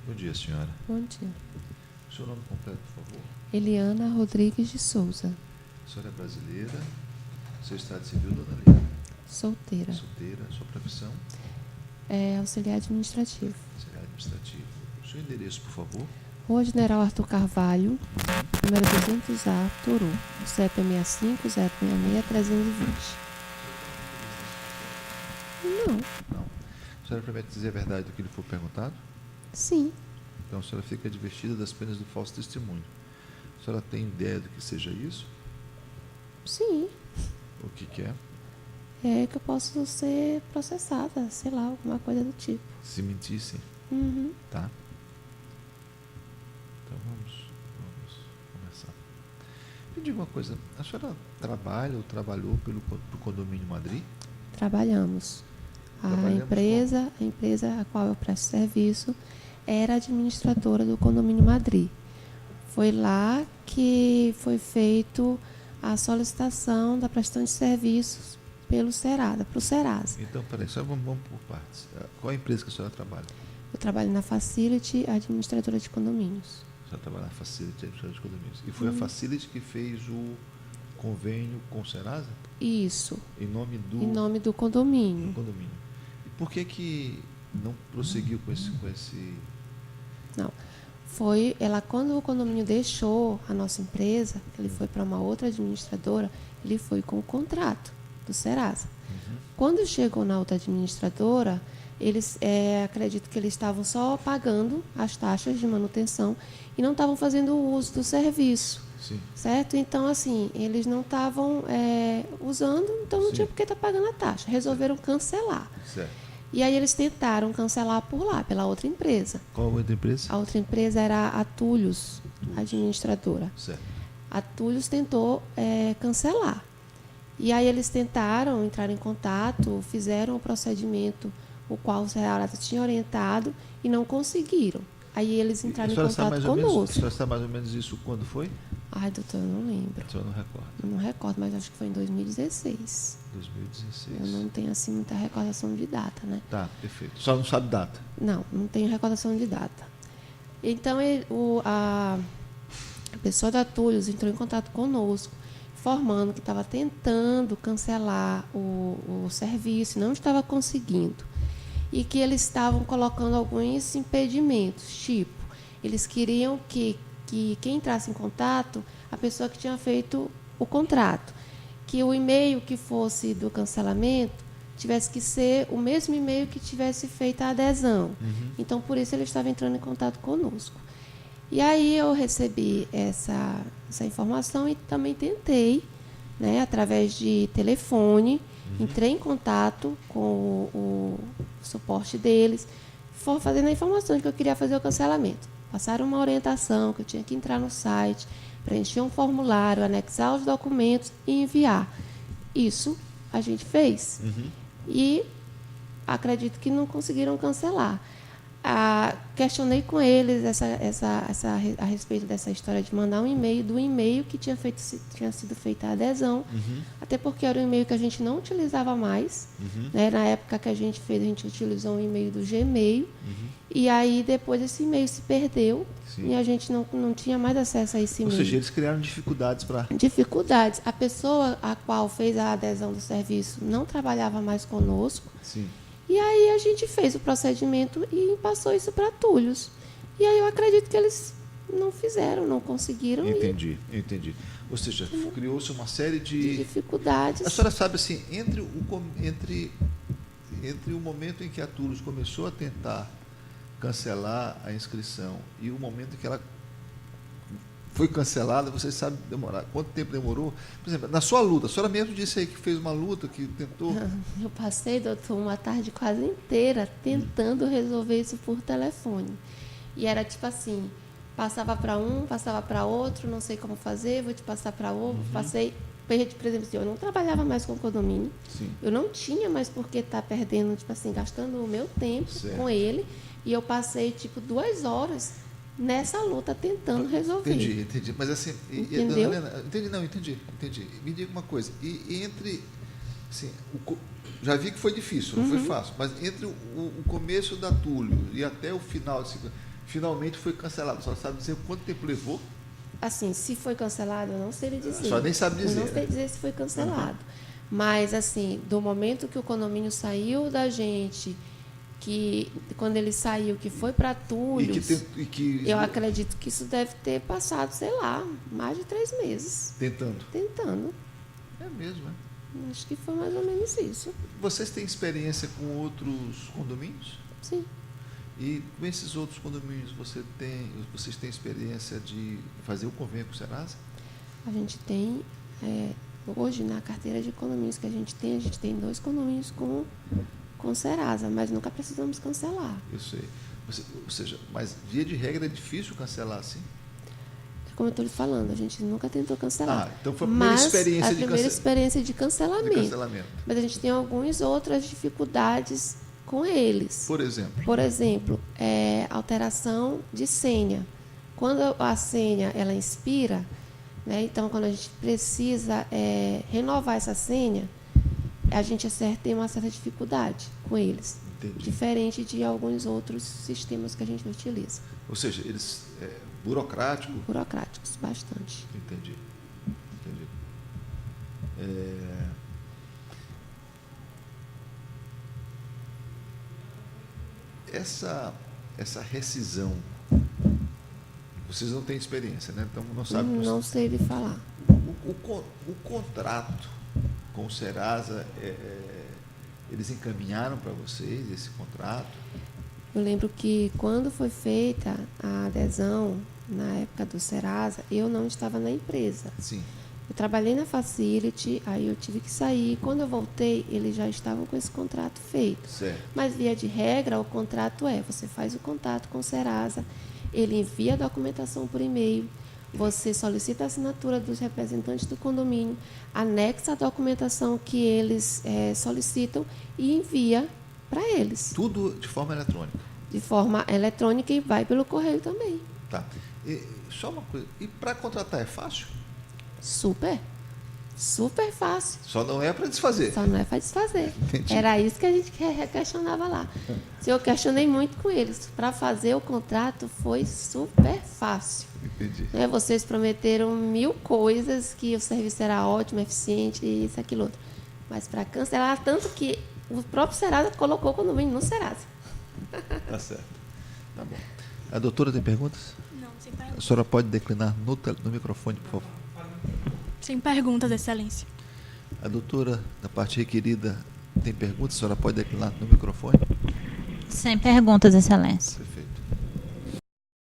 Bom dia, senhora. Bom dia. O seu nome completo, por favor? Eliana Rodrigues de Souza. A senhora é brasileira? Seu estado civil, dona Lia? Solteira. Solteira. Sua profissão? É auxiliar administrativo. Auxiliar administrativo. O seu endereço, por favor? Rua General Arthur Carvalho, número 200A, Turu. O CEP é 65-066-320. Não. Não. A senhora promete dizer a verdade do que lhe for perguntado? Sim. Então a senhora fica advertida das penas do falso testemunho. A senhora tem ideia do que seja isso? Sim. O que é? É que eu posso ser processada, sei lá, alguma coisa do tipo. Se mentissem, Uhum. tá? Então vamos começar. Me diga uma coisa, a senhora trabalha ou trabalhou pro Condomínio Madrid? Trabalhamos. A empresa a qual eu presto serviço era administradora do Condomínio Madrid. Foi lá que foi feito a solicitação da prestação de serviços pelo Serasa, para o Serasa. Então, peraí, só vamos por partes. Qual a empresa que a senhora trabalha? Eu trabalho na Facility, administradora de condomínios. A senhora trabalha na Facility, administradora de condomínios. E foi a Facility que fez o convênio com o Serasa? Isso. Em nome do condomínio. E por que não prosseguiu com esse... Não. Foi ela, quando o condomínio deixou a nossa empresa, ele foi para uma outra administradora, ele foi com o contrato do Serasa. Quando chegou na outra administradora, eles acredito que eles estavam só pagando as taxas de manutenção e não estavam fazendo o uso do serviço. Sim. Certo? Então, assim, eles não estavam usando, então não tinha por que estar pagando a taxa. Resolveram cancelar. Certo. E aí eles tentaram cancelar por lá, pela outra empresa. Qual a outra empresa? A outra empresa era a Tullius, administradora. Certo. A Tullius tentou cancelar. E aí eles tentaram entrar em contato, fizeram o procedimento, o qual o Serasa tinha orientado, e não conseguiram. Aí eles entraram em contato conosco. A senhora sabe mais ou menos isso quando foi? Ai, doutor, eu não lembro. A senhora não recorda? Eu não recordo, mas acho que foi em 2016. 2016. Eu não tenho, assim, muita recordação de data, né? Tá, perfeito. Só não sabe data? Não tenho recordação de data. Então, a pessoa da Tullius entrou em contato conosco, informando que estava tentando cancelar o serviço, não estava conseguindo. E que eles estavam colocando alguns impedimentos, tipo, eles queriam que quem entrasse em contato, a pessoa que tinha feito o contrato, que o e-mail que fosse do cancelamento tivesse que ser o mesmo e-mail que tivesse feito a adesão. Então, por isso, ele estava entrando em contato conosco. E aí eu recebi essa informação e também tentei, né, através de telefone, entrei em contato com o suporte deles, fazendo a informação de que eu queria fazer o cancelamento. Passaram uma orientação que eu tinha que entrar no site, preencher um formulário, anexar os documentos e enviar. Isso a gente fez. E acredito que não conseguiram cancelar. Questionei com eles a respeito dessa história de mandar um e-mail, do e-mail que tinha sido feita a adesão, até porque era um e-mail que a gente não utilizava mais. Né? Na época que a gente fez, a gente utilizou um e-mail do Gmail, e aí depois esse e-mail se perdeu. Sim. E a gente não tinha mais acesso a esse e-mail. Ou seja, eles criaram dificuldades para... Dificuldades. A pessoa a qual fez a adesão do serviço não trabalhava mais conosco. Sim. E aí a gente fez o procedimento e passou isso para Tullius. E aí eu acredito que eles não fizeram, não conseguiram. Entendi. Ou seja, criou-se uma série de dificuldades. A senhora sabe assim, entre o momento em que a Tullius começou a tentar cancelar a inscrição e o momento em que ela foi cancelada, vocês sabem demorar. Quanto tempo demorou? Por exemplo, na sua luta, a senhora mesmo disse aí que fez uma luta, que tentou... Eu passei, doutor, uma tarde quase inteira tentando resolver isso por telefone. E era tipo assim, passava para um, passava para outro, não sei como fazer, vou te passar para outro. Passei, por exemplo, eu não trabalhava mais com condomínio. Sim. Eu não tinha mais por que estar perdendo, tipo assim, gastando o meu tempo com ele. E eu passei, 2 horas nessa luta tentando resolver. Entendi. Mas assim, entendeu? Entendi. Me diga uma coisa, e entre, assim, já vi que foi difícil, não foi fácil, mas entre o começo da Tullius e até o final, assim, finalmente foi cancelado. Só sabe dizer quanto tempo levou? Assim, se foi cancelado, eu não sei lhe dizer. Só nem sabe dizer. Eu não sei dizer se foi cancelado. Mas, assim, do momento que o condomínio saiu da gente, que quando ele saiu, que foi para Túlios, eu acredito que isso deve ter passado, sei lá, mais de 3 meses. Tentando. É mesmo, né? Acho que foi mais ou menos isso. Vocês têm experiência com outros condomínios? Sim. E com esses outros condomínios, vocês têm experiência de fazer o convênio com o Serasa? A gente tem, hoje na carteira de condomínios que a gente tem 2 condomínios com Serasa, mas nunca precisamos cancelar. Eu sei. Ou seja, mas via de regra é difícil cancelar assim? Como eu estou lhe falando, a gente nunca tentou cancelar. Então foi a primeira experiência de cancelamento. Mas a gente tem algumas outras dificuldades com eles. Por exemplo? Alteração de senha. Quando a senha ela expira, né, então quando a gente precisa renovar essa senha, a gente tem uma certa dificuldade com eles. Entendi. Diferente de alguns outros sistemas que a gente utiliza. Ou seja, eles burocráticos? Burocráticos, bastante. Entendi. Essa rescisão, vocês não têm experiência, né? Então não sabem. Não sei lhe falar. O contrato com o Serasa, eles encaminharam para vocês esse contrato? Eu lembro que quando foi feita a adesão, na época do Serasa, eu não estava na empresa. Sim. Eu trabalhei na Facility, aí eu tive que sair. Quando eu voltei, eles já estavam com esse contrato feito. Certo. Mas, via de regra, o contrato você faz o contato com o Serasa, ele envia a documentação por e-mail, você solicita a assinatura dos representantes do condomínio, anexa a documentação que eles solicitam e envia para eles. Tudo de forma eletrônica? De forma eletrônica e vai pelo correio também. Tá. Só uma coisa, e para contratar é fácil? Super fácil. Só não é para desfazer? Só não é para desfazer. Entendi. Era isso que a gente questionava lá. Eu questionei muito com eles. Para fazer o contrato foi super fácil. Entendi. Vocês prometeram 1000 coisas, que o serviço era ótimo, eficiente, isso, aquilo, outro. Mas para cancelar, tanto que o próprio Serasa colocou o condomínio no Serasa. Tá certo. Tá bom. A doutora tem perguntas? Não, sem perguntas. A senhora pode declinar no microfone, por favor. Sem perguntas, Excelência. A doutora, da parte requerida, tem perguntas? A senhora pode declinar no microfone? Sem perguntas, Excelência. Perfeito.